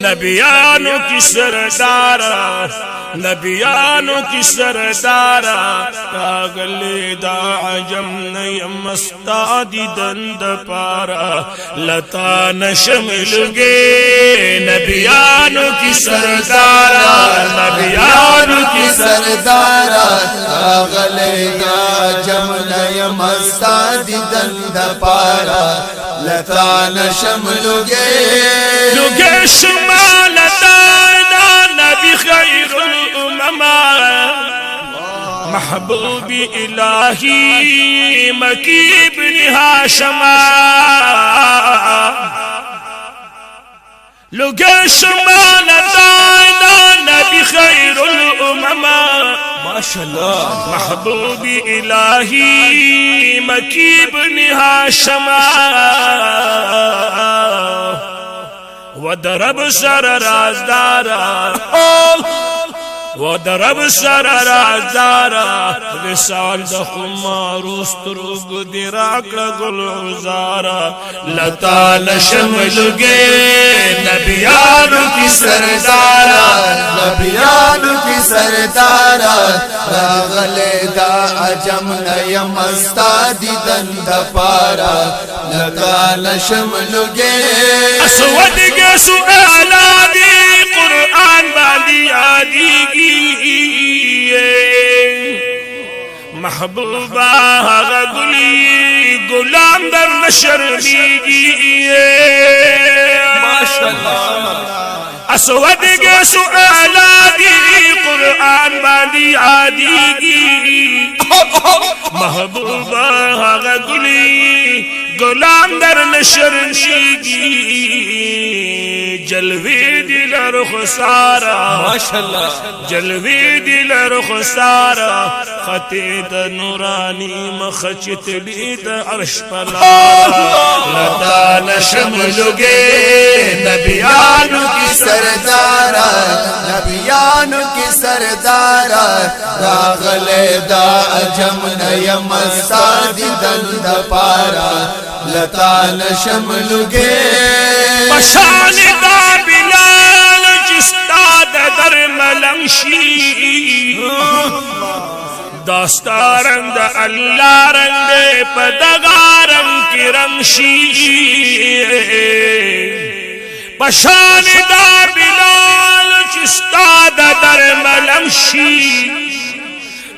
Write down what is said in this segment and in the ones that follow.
نبیانو کی سردارا نبیانو کی سردارا راغلی دا عجم نیم استادی دند پارا لتا نشمل گے نبیانو کی سردارا نبیانو کی سردارا راغلی دا عجم نیم استادی دند پارا لتا نشمل گے شمال دانا نبی خیر محبوبی الہی مکی بن ہاشما لگے شمال دانا نبی خیر ماشاءاللہ محبوبی الہی مکی بن ہاشما ودرب سر رازدارا ودرب سر رازدارا رسال دخمار استرگ دراکل گلعزارا لتا نشمل گے نبیانو کی سردارا نبیانو کی سردارا راغلی دا عجم نیم استادی دند پارا لتا نشمل گے اسود کے سؤالادی قرآن باندی آدی گی محبوبہ غلی غلام در نشر لیگی اسود کے سؤالادی قرآن باندی آدی گی محبوبہ غلی غلام در نشر لیگی جلوی دل رخسارا ماشاءاللہ جلوی دل رخسارا خطید نورانی مخچت لید عرش پلارا لتا نشمل گے نبیانو کی سردارا نبیانو کی سردارا راغلی دا عجم نیم استادی دند پارا لتا نشمل گے پشان دا بلال جستاد در ملنشی داستا رنگ دا اللہ رنگ دے پدغا رنگ کی رنگشی پشان دا بلال جستاد در ملنشی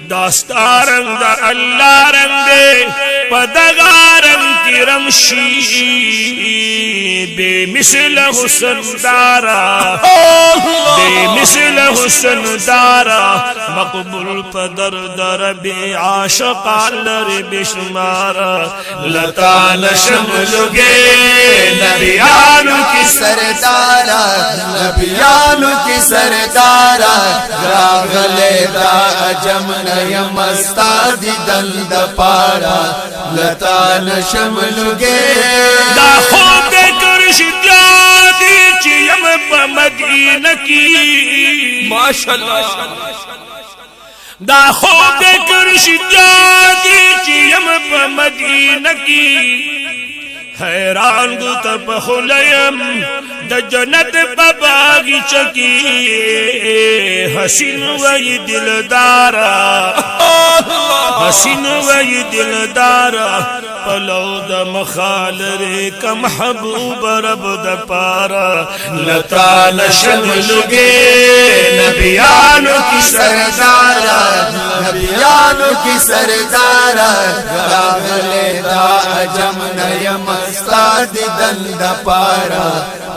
داستا رنگ دا اللہ رنگ دے پدغا رنگ کی رمشی بے مثل حسن دارا بے مثل حسن دارا مقبول پدر در بے عاشقان لر بشمارا لتا نشمل گے نبیانو کی سردارا نبیانو کی سردارا راغلی دا عجم نیم استادی دند پارا لتا نشمل گے دا خوب کرش جادی چیم پا مدینہ کی ماشاءاللہ دا خوب کرش جادی چیم پا مدینہ کی حیران گو تب خلیم دا جنت پا باغی چکی حسین وی دلدارا حسین وی دلدارا پلو دا مخالر کا محبوب رب دا پارا لتا نشمل گے نبیانو کی سردارا نبیانو کی سردارا راغلی دا عجم نیم استادی دند پارا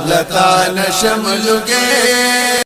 لتا نشمل گے